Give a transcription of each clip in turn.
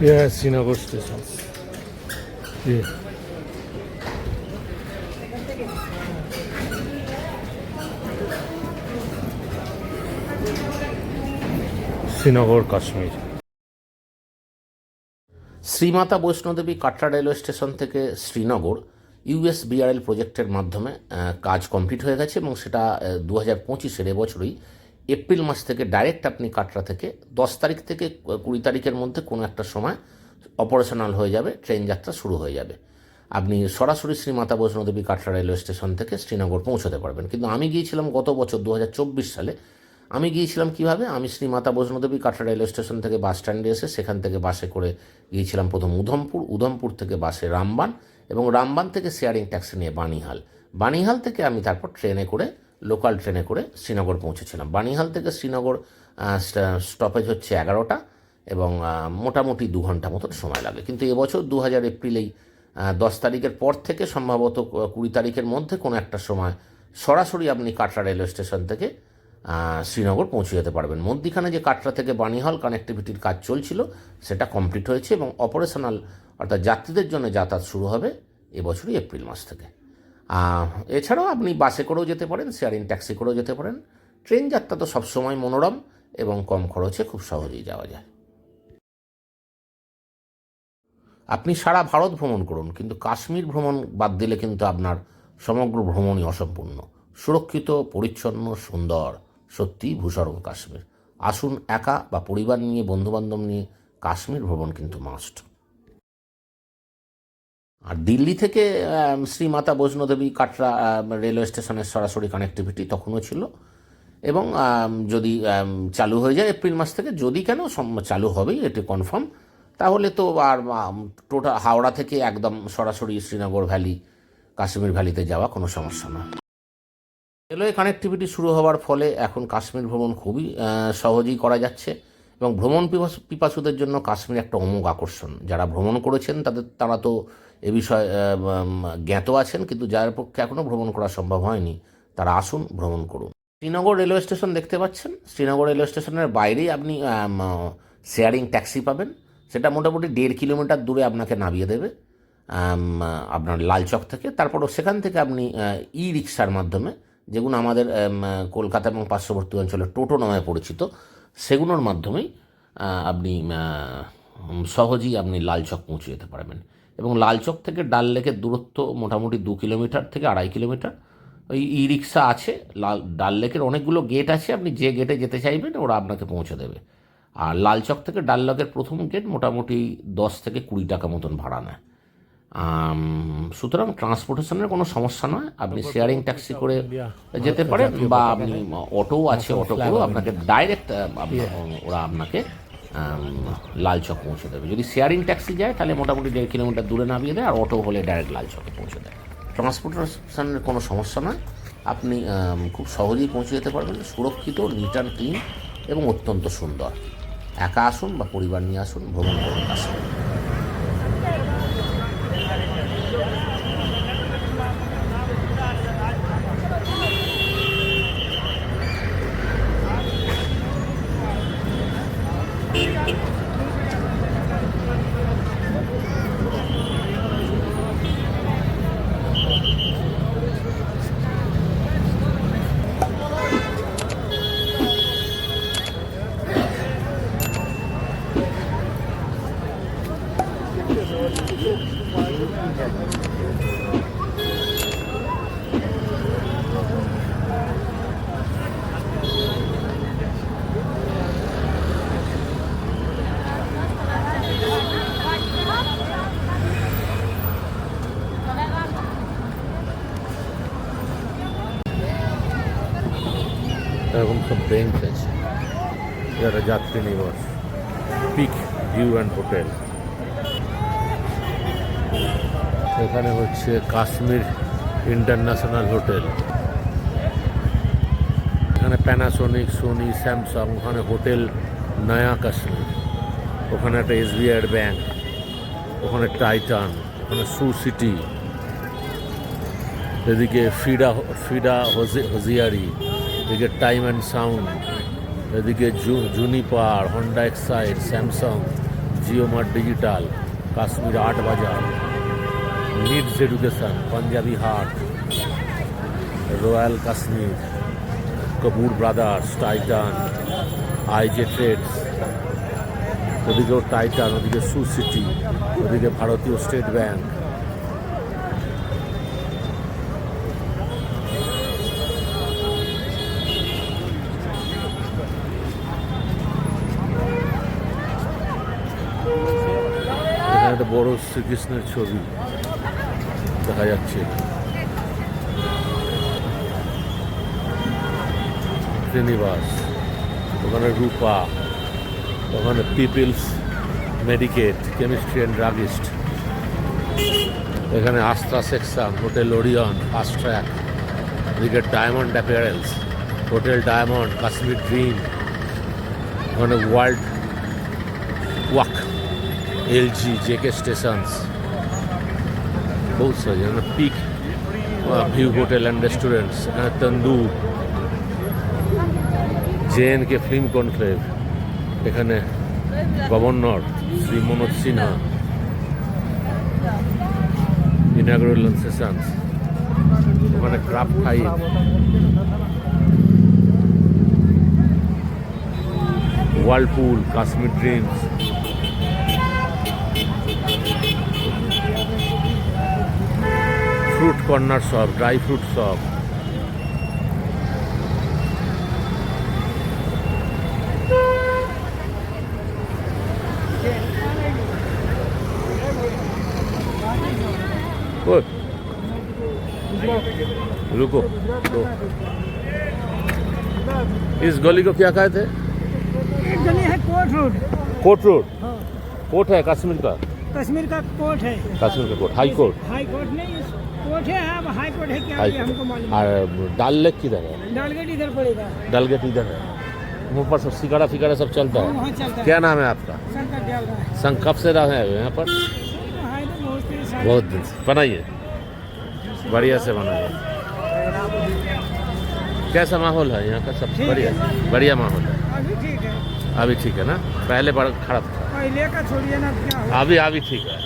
Yeah, Srinagar station. Yeah. Srinagar Kashmir. Shri Mata Vaishno Devi Katra railway station থেকে শ্রীনগর ইউএসবিআরএল প্রজেক্টের মাধ্যমে কাজ কমপ্লিট হয়ে গেছে এবং সেটা 2025-এর এবছরই এপ্রিল মাস থেকে ডাইরেক্ট আপনি কাটরা থেকে 10 তারিখ থেকে 20 তারিখের মধ্যে কোনো একটা সময় অপারেশনাল হয়ে যাবে, ট্রেন যাত্রা শুরু হয়ে যাবে। আপনি সরাসরি শ্রীমাতা বৈষ্ণোদেবী কাটরা রেলওয়ে স্টেশন থেকে শ্রীনগর পৌঁছতে পারবেন। কিন্তু আমি গিয়েছিলাম গত বছর 2024 সালে। আমি গিয়েছিলাম কিভাবে, আমি শ্রীমাতা বৈষ্ণোদেবী কাটরা রেলওয়ে স্টেশন থেকে বাস স্ট্যান্ডে এসে সেখান থেকে বাসে করে গিয়েছিলাম প্রথম উধমপুর থেকে বাসে রামবান এবং রামবান থেকে শেয়ারিং ট্যাক্সি নিয়ে বানিহাল থেকে আমি তারপর লোকাল ট্রেনে করে শ্রীনগর পৌঁছেছিলাম। বানিহাল থেকে শ্রীনগর স্টপেজ হচ্ছে 11টা এবং মোটামুটি 2 ঘন্টা মতন সময় লাগে। কিন্তু এবছর 2000 এপ্রিলেই 10 তারিখের পর থেকে সম্ভবত 20 তারিখের মধ্যে কোনো একটা সময় সরাসরি আপনি কাটরা রেলওয়ে স্টেশন থেকে শ্রীনগর পৌঁছে যেতে পারবেন। মধ্যিখানে যে কাটরা থেকে বানিহাল কানেক্টিভিটির কাজ চলছিল সেটা কমপ্লিট হয়েছে এবং অপারেশনাল অর্থাৎ যাত্রীদের জন্য যাতায়াত শুরু হবে এবছরই এপ্রিল মাস থেকে। এছাড়াও আপনি বাসে করেও যেতে পারেন, শেয়ারিং ট্যাক্সি করেও যেতে পারেন। ট্রেন যাত্রা তো সবসময় মনোরম এবং কম খরচে খুব সহজেই যাওয়া যায়। আপনি সারা ভারত ভ্রমণ করুন, কিন্তু কাশ্মীর ভ্রমণ বাদ দিলে কিন্তু আপনার সমগ্র ভ্রমণই অসম্পূর্ণ। সুরক্ষিত, পরিচ্ছন্ন, সুন্দর, সত্যি ভূস্বর্গ কাশ্মীর। আসুন, একা বা পরিবার নিয়ে, বন্ধুবান্ধব নিয়ে কাশ্মীর ভ্রমণ কিন্তু মাস্ট। আর দিল্লি থেকে শ্রীমাতা বৈষ্ণোদেবী কাটরা রেলওয়ে স্টেশনের সরাসরি কানেক্টিভিটি তখনও ছিল এবং যদি চালু হয়ে যায় এপ্রিল মাস থেকে, যদি কেন চালু হবেই এটি কনফার্ম, তাহলে তো আর টোটাল হাওড়া থেকে একদম সরাসরি শ্রীনগর ভ্যালি, কাশ্মীর ভ্যালিতে যাওয়া কোনো সমস্যা না। রেলওয়ে কানেক্টিভিটি শুরু হওয়ার ফলে এখন কাশ্মীর ভ্রমণ খুবই সহজেই করা যাচ্ছে এবং ভ্রমণ পিপাসুদের জন্য কাশ্মীর একটা অমোঘ আকর্ষণ। যারা ভ্রমণ করেছেন তারা তো এ বিষয়ে জ্ঞাত আছেন, কিন্তু যার পক্ষে এখনও ভ্রমণ করা সম্ভব হয়নি তারা আসুন, ভ্রমণ করুন। শ্রীনগর রেলওয়ে স্টেশন দেখতে পাচ্ছেন। শ্রীনগর রেলওয়ে স্টেশনের বাইরেই আপনি শেয়ারিং ট্যাক্সি পাবেন। সেটা মোটামুটি 1.5 কিলোমিটার দূরে আপনাকে নামিয়ে দেবে আপনার লালচক থেকে। তারপরও সেখান থেকে আপনি ই রিক্সার মাধ্যমে, যেগুলো আমাদের কলকাতা এবং পার্শ্ববর্তী অঞ্চলে টোটো নামে পরিচিত, সেগুলোর মাধ্যমেই আপনি সহজেই আপনি লালচক পৌঁছে যেতে পারবেন। এবং লালচক থেকে ডাল লেকের দূরত্ব মোটামুটি 2 কিলোমিটার থেকে 2.5 কিলোমিটার। ওই ই রিক্সা আছে, ডাল লেকের অনেকগুলো গেট আছে, আপনি যে গেটে যেতে চাইবেন ওরা আপনাকে পৌঁছে দেবে। আর লালচক থেকে ডাল লেকের প্রথম গেট মোটামুটি 10 থেকে 20 টাকা মতন ভাড়া নেয়। সুতরাং ট্রান্সপোর্টেশনের কোনো সমস্যা নয়। আপনি শেয়ারিং ট্যাক্সি করে যেতে পারেন বা আপনি অটোও আছে, অটো করেও আপনাকে ডাইরেক্ট ওরা আপনাকে লালচক পৌঁছে দেবে। যদি শেয়ারিং ট্যাক্সি যায় তাহলে মোটামুটি 1.5 কিলোমিটার দূরে নামিয়ে দেয়, আর অটো হলে ডাইরেক্ট লালচকে পৌঁছে দেয়। ট্রান্সপোর্টেশনের কোনো সমস্যা নয়, আপনি খুব সহজেই পৌঁছে যেতে পারবেন। সুরক্ষিত, নিট অ্যান্ড ক্লিন এবং অত্যন্ত সুন্দর। একা আসুন বা পরিবার নিয়ে আসুন, ভ্রমণ করুন কাশ্মীর। এরকম সব বেঞ্চ আছে, যারা Yatri Niwas. Peak view and hotel. এখানে হচ্ছে কাশ্মীর ইন্টারন্যাশনাল হোটেল। এখানে প্যানাসোনিক, সোনি, স্যামসাং। ওখানে হোটেল নয়া কাশ্মীর। ওখানে একটা SBI ব্যাংক। ওখানে টাইটান। ওখানে সু সিটি। এদিকে ফিডা হজিয়ারি। এদিকে টাইম অ্যান্ড সাউন্ড। এদিকে Juniper, Honda Exide, Samsung, Jio mart digital, Kashmir art bazaar, needs education, Punjabi Haat, royal Kashmir, Kapoor brothers, Titan, IJ trades, ওদিকেও টাইটান, ওদিকে সু সিটি, ওদিকে ভারতীয় স্টেট ব্যাংক। এখানে একটা বড় শ্রীকৃষ্ণের ছবি দেখা যাচ্ছে। শ্রীনিবাস, ওখানে রূপা, ওখানে peoples medicate, chemistry and druggist, এখানে Astra section, hotel Orion, fast track, এদিকে diamond apparels, hotel diamond, Kashmir dream, ওখানে world walk, LG, JK stations, बहुत सारे है ना, peak view hotel and restaurants, tandoor, JN K film conclave, এখানে governor Shri Manoj Sinha, inaugural sessions, ওখানে craft five, Whirlpool, Kashmir dreams, fruit corner shop, dry fruit shop, रुको दो। इस गली को क्या कहते हैं? एक गली है कोट रोड। कोट रोड? हाँ। कोट है कश्मीर का? कश्मीर का कोट है। कश्मीर का कोट, हाई कोर्ट? हाई कोर्ट नहीं, कोट है। अब हाई कोर्ट है क्या हाई ये कोर्ट। हमको मालूम और डाल लेक किधर है? नहीं। डालगेट इधर पड़ेगा। डालगेट इधर है। वहाँ पर सब सिगारा फिगारा सब चलता है। वहाँ चलता है। क्या नाम है आपका? शंकर दयाल का है। संघ कब से रहे हैं यहाँ पर? हाई तो बहुत बहुत दिन से। बनाइए, बढ़िया से बनाइए। कैसा माहौल है यहाँ का? सब ठीक बढ़िया? है। बढ़िया माहौल है। अभी ठीक है। अभी ठीक है ना? पहले बड़ा खराब था। पहले का छोड़िए ना, क्या हो अभी ठीक है। अभी ठीक है।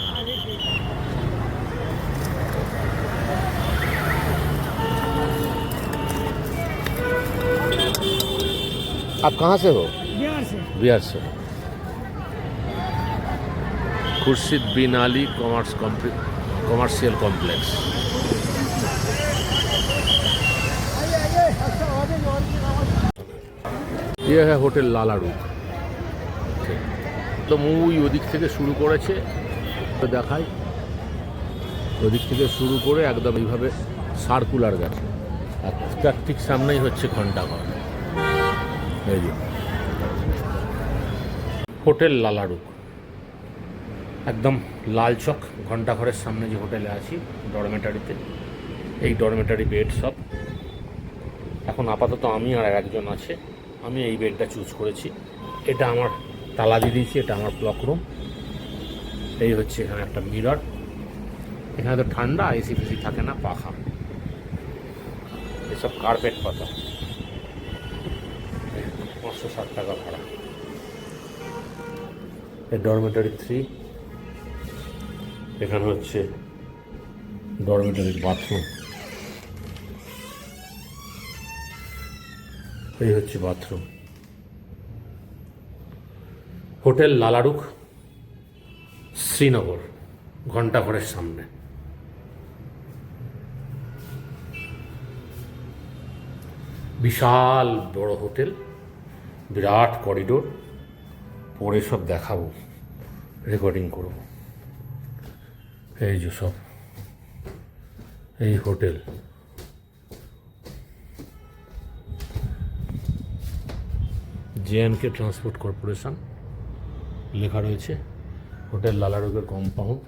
आप कहाँ से हो? बिहार से। बिहार से। खुर्शीद बिन अली कॉमर्शियल कॉम्प्लेक्स। ये है হোটেল লালারুক। তো ওই ওদিক থেকে শুরু করেছে, তো দেখাই, ওদিক থেকে শুরু করে একদম এইভাবে সার্কুলার গেছে, আর তার ঠিক সামনেই হচ্ছে ঘন্টাঘর। এই যে হোটেল লালারুক, একদম লালচক ঘন্টাঘরের সামনে যে হোটেলে আছি, ডরমেটারিতে। এই ডরমেটারি বেড সব। এখন আপাতত আমি আর একজন আছে, আমি এই বেডটা চুজ করেছি। এটা আমার তালা দিয়ে দিয়েছি, এটা আমার ক্লক রুম। এই হচ্ছে এখানে একটা মিরর। এখানে তো ঠান্ডা, এসি ফেসি থাকে না, পাখা, এসব কার্পেট পাতা। 560 টাকা ভাড়া। এই ডরমেটারি 3। এখানে হচ্ছে ডরমেটারির বাথরুম। এই হচ্ছে বাথরুম। হোটেল লালারুক, শ্রীনগর, ঘন্টাঘরের সামনে। বিশাল বড় হোটেল, বিরাট করিডোর। পরে সব দেখাবো, রেকর্ডিং করব। এই যে সব, এই হোটেল। জেএনকে ট্রান্সপোর্ট কর্পোরেশন লেখা রয়েছে। হোটেল লালারুকের কম্পাউন্ড।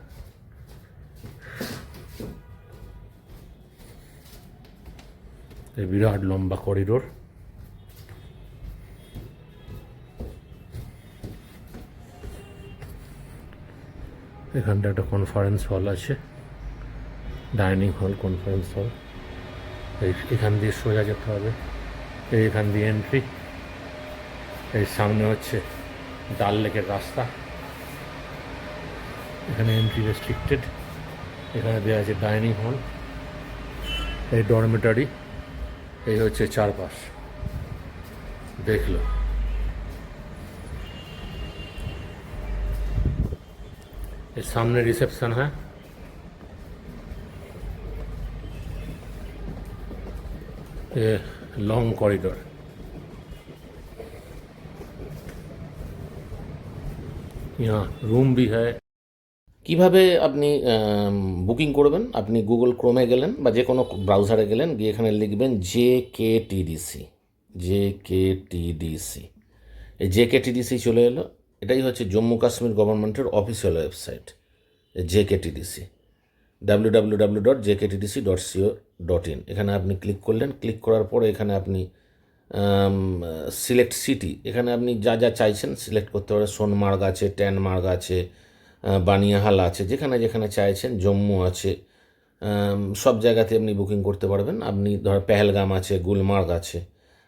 এই বিরাট লম্বা করিডোর। এখানটা একটা কনফারেন্স হল আছে, ডাইনিং হল, কনফারেন্স হল। এখান দিয়ে সোজা যেতে হবে, এইখান দিয়ে এন্ট্রি। এই সামনে হচ্ছে ডাল লেকের রাস্তা। এখানে এন্ট্রি রেস্ট্রিক্টেড। এখানে দেওয়া আছে ডাইনিং হল, এই ডরমেটারি, এই হচ্ছে চারপাশ। দেখলো এর সামনে রিসেপশন হ্যাঁ, ये लॉन्ग कॉरिडोर। यहाँ रूम भी है। কিভাবে আপনি বুকিং করবেন? আপনি গুগল ক্রোমে গেলেন বা যে কোনো ব্রাউজারে গেলেন, গিয়ে এখানে লিখবেন JKTDC। এই JKTDC চলে এলো। এটাই হচ্ছে জম্মু কাশ্মীর গভর্নমেন্টের অফিসিয়াল ওয়েবসাইট JKTDC, www.jktdc.co.in। এখানে আপনি ক্লিক করলেন। ক্লিক করার পরে এখানে আপনি সিলেক্ট সিটি, এখানে আপনি যা যা চাইছেন সিলেক্ট করতে পারেন। সোনমার্গ আছে, ট্যানমার্গ আছে, বানিয়াহাল আছে, যেখানে যেখানে চাইছেন, জম্মু আছে, সব জায়গাতে আপনি বুকিং করতে পারবেন। আপনি ধর পেহেলগাম আছে, গুলমার্গ আছে।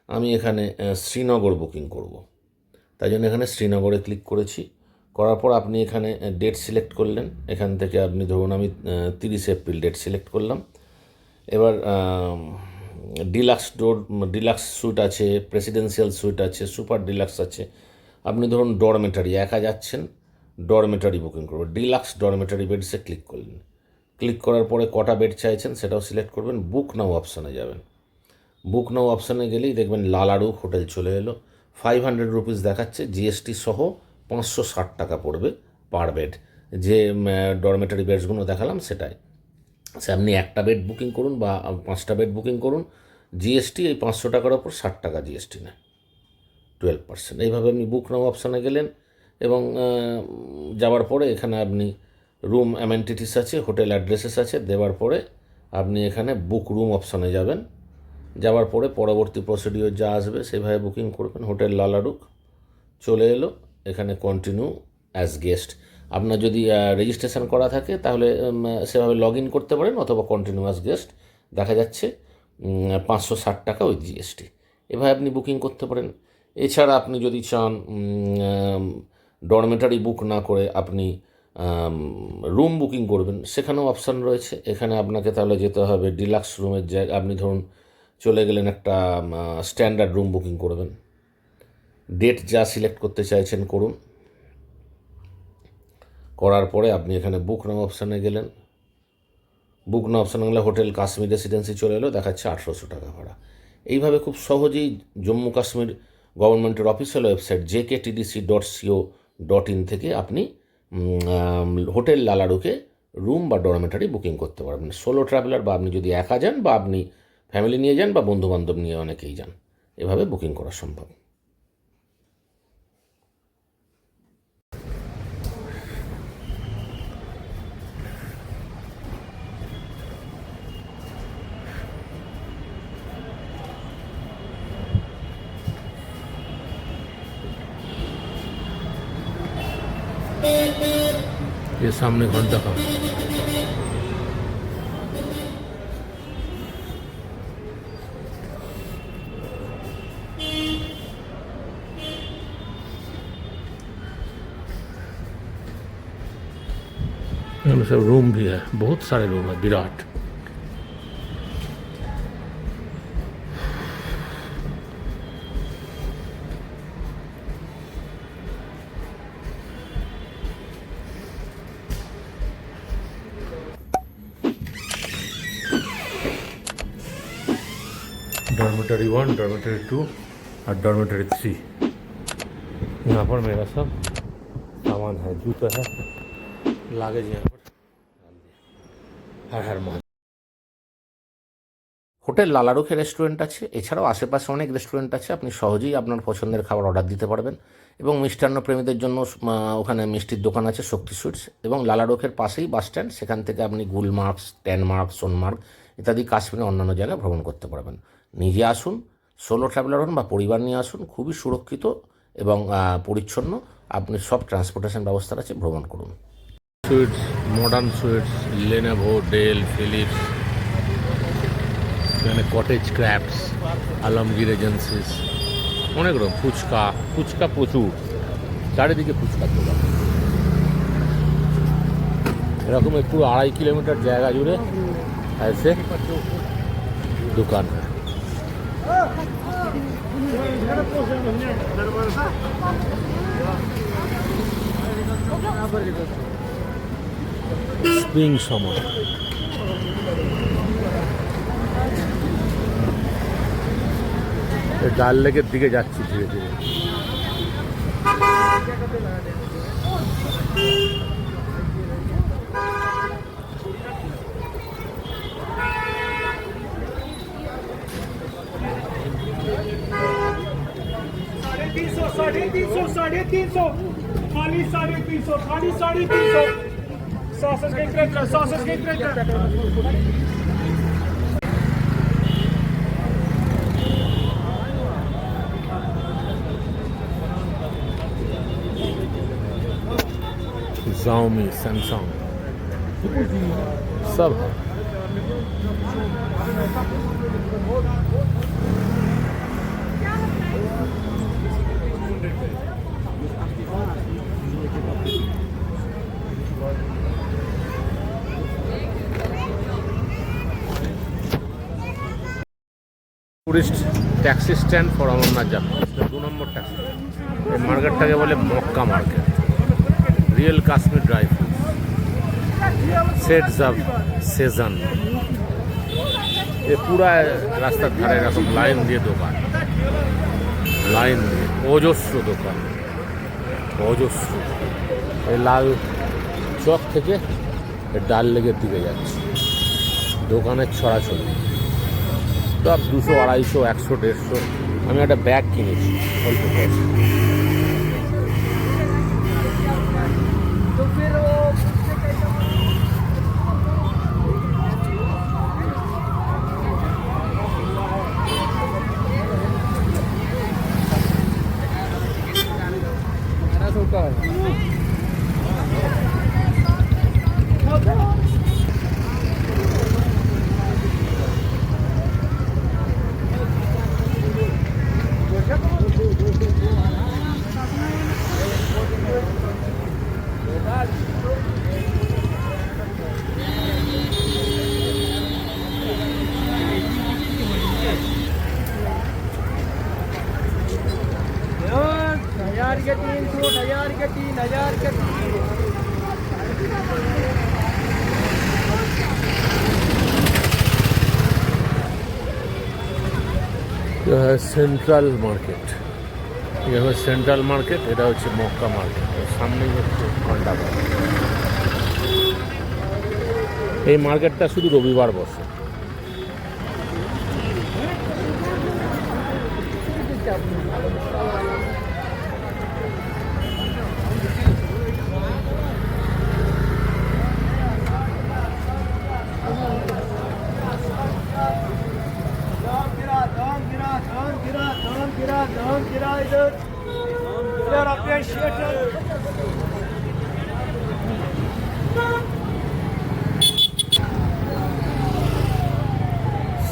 আমি এখানে শ্রীনগর বুকিং করব, তাই জন্য এখানে শ্রীনগরে ক্লিক করেছি। করার পর আপনি এখানে ডেট সিলেক্ট করলেন। এখান থেকে আপনি ধরুন আমি 30 এপ্রিল ডেট সিলেক্ট করলাম। এবার ডিলাক্স সুইট আছে, প্রেসিডেন্সিয়াল সুইট আছে, সুপার ডিলাক্স আছে। আপনি ধরুন ডরমেটারি একা যাচ্ছেন, ডরমেটারি বুকিং করবো, ডিলাক্স ডরমেটারি বেডসে ক্লিক করলেন। ক্লিক করার পরে কটা বেড চাইছেন সেটাও সিলেক্ট করবেন। বুক নাও অপশানে যাবেন। বুক নাও অপশানে গেলেই দেখবেন লালাডুক হোটেল চলে এলো। 500 রুপিস দেখাচ্ছে, জিএসটি সহ 560 টাকা পড়বে পার বেড। যে ডরমেটারি বেডসগুলো দেখালাম সেটাই। সে আপনি একটা বেড বুকিং করুন বা 5টা বেড বুকিং করুন, জিএসটি এই 500 টাকার ওপর 60 টাকা জিএসটি নেয়, 12%। এইভাবে আপনি বুক নাও অপশানে গেলেন এবং যাওয়ার পরে এখানে আপনি রুম অ্যামেনিটিস আছে, হোটেল অ্যাড্রেসেস আছে, দেওয়ার পরে আপনি এখানে বুক রুম অপশানে যাবেন। যাওয়ার পরে পরবর্তী প্রসিডিওর যা আসবে সেভাবে বুকিং করবেন। হোটেল লালাডুক চলে এলো। এখানে কন্টিনিউ অ্যাজ গেস্ট। আপনার যদি রেজিস্ট্রেশন করা থাকে তাহলে সেভাবে লগ ইন করতে পারেন, অথবা কন্টিনিউ অ্যাজ গেস্ট দেখা যাচ্ছে 560 টাকা উইথ জিএসটি। এভাবে আপনি বুকিং করতে পারেন। এছাড়া আপনি যদি চান ডরমেটারি বুক না করে আপনি রুম বুকিং করবেন, সেখানেও অপশান রয়েছে। এখানে আপনাকে তাহলে যেতে হবে ডিলাক্স রুমের জায়গায়। আপনি ধরুন চলে গেলেন একটা স্ট্যান্ডার্ড রুম বুকিং করবেন। ডেট যা সিলেক্ট করতে চাইছেন করুন। করার পরে আপনি এখানে বুক নাও অপশানে গেলেন। বুক নাও অপশানে গেলে হোটেল কাশ্মীর রেসিডেন্সি চলে এলো, দেখাচ্ছে 800 টাকা ভাড়া। এইভাবে খুব সহজেই জম্মু কাশ্মীর গভর্নমেন্টের অফিসিয়াল ওয়েবসাইট JKTDC.co.in থেকে আপনি হোটেল লালাডুকে রুম বা ডরমেটারি বুকিং করতে পারবেন। সোলো ট্রাভেলার বা আপনি যদি একা যান, বা আপনি ফ্যামিলি নিয়ে যান, বা বন্ধুবান্ধব নিয়ে অনেকেই যান, এভাবে বুকিং করা সম্ভব। ये सामने घंटा का सब रूम भी है, बहुत सारे रूम है, विराट। डॉर्मेटरी 1, डॉर्मेटरी 2 और डॉर्मेटरी 3। यहाँ पर मेरा सब सामान है, जूता है, लागेज यहाँ पर डाल दिया। हर हर महादेव। হোটেল লালাডুকে রেস্টুরেন্ট আছে, এছাড়াও আশেপাশে অনেক রেস্টুরেন্ট আছে। আপনি সহজেই আপনার পছন্দের খাবার অর্ডার দিতে পারবেন। এবং মিষ্টান্ন প্রেমীদের জন্য ওখানে মিষ্টির দোকান আছে, শক্তি সুইটস। এবং লালাডুকের পাশেই বাস স্ট্যান্ড, সেখান থেকে আপনি গুলমার্গ, ট্যানমার্গ, সোনমার্গ ইত্যাদি কাশ্মীরের অন্যান্য জায়গায় ভ্রমণ করতে পারবেন। নিজে আসুন, সোলো ট্রাভেলার হন বা পরিবার নিয়ে আসুন, খুবই সুরক্ষিত এবং পরিচ্ছন্ন। আপনি সব ট্রান্সপোর্টেশন ব্যবস্থা আছে, ভ্রমণ করুন। Sweets, modern sweets, Lenovo, Dell, Philips, এখানে কটেজ ক্র্যাফটস, আলমগীর এজেন্সিস, অনেক রকম। ফুচকা প্রচুর, চারিদিকে ফুচকার দোকান। এরকম একটু 2.5 কিলোমিটার জায়গা জুড়ে ऐसे दुकान है। স্প্রিং সময় ডাল লেকের দিকে যাচ্ছি ধীরে ধীরে। साढ़े तीन सौ खाली 350 खाली 350 सॉसेज के क्रैकर Xiaomi, Samsung सब है। Tourist taxi stand for Amarnath Yatra 2 number taxi. এই মার্কেটটাকে বলে Mecca market. Real Kashmir dry fruits, sets of season. এ পুরা রাস্তার ধারে এরকম লাইন দিয়ে দোকান, লাইন দিয়ে অজস্র দোকান, অজস্র। এই লাল চক থেকে ডাল লেকের দিকে যাচ্ছে, দোকানের ছড়াছড়ি সব 200, 250, 100, 150। আমি একটা ব্যাগ কিনেছি অল্প পয়সা। हजार के 300 हजार के 3000 के 3। সেন্ট্রাল মার্কেট, এটা হচ্ছে সেন্ট্রাল মার্কেট, এটা হচ্ছে মক্কা মার্কেট। সামনেই হচ্ছে ঘন্টাঘর। এই মার্কেটটা শুধু রবিবার বসে। गिरा इधर appreciated.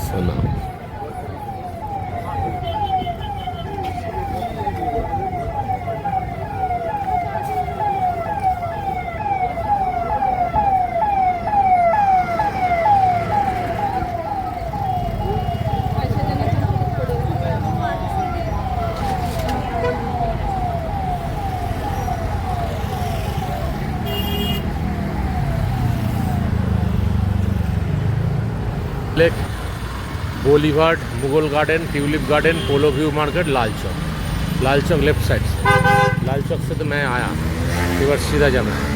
Sona lake, boulevard, Mughal garden, tulip garden, polo view market, Lal Chowk. Lal Chowk left side से, लाल चौक से तो मैं आया, फिर सीधा जाना है।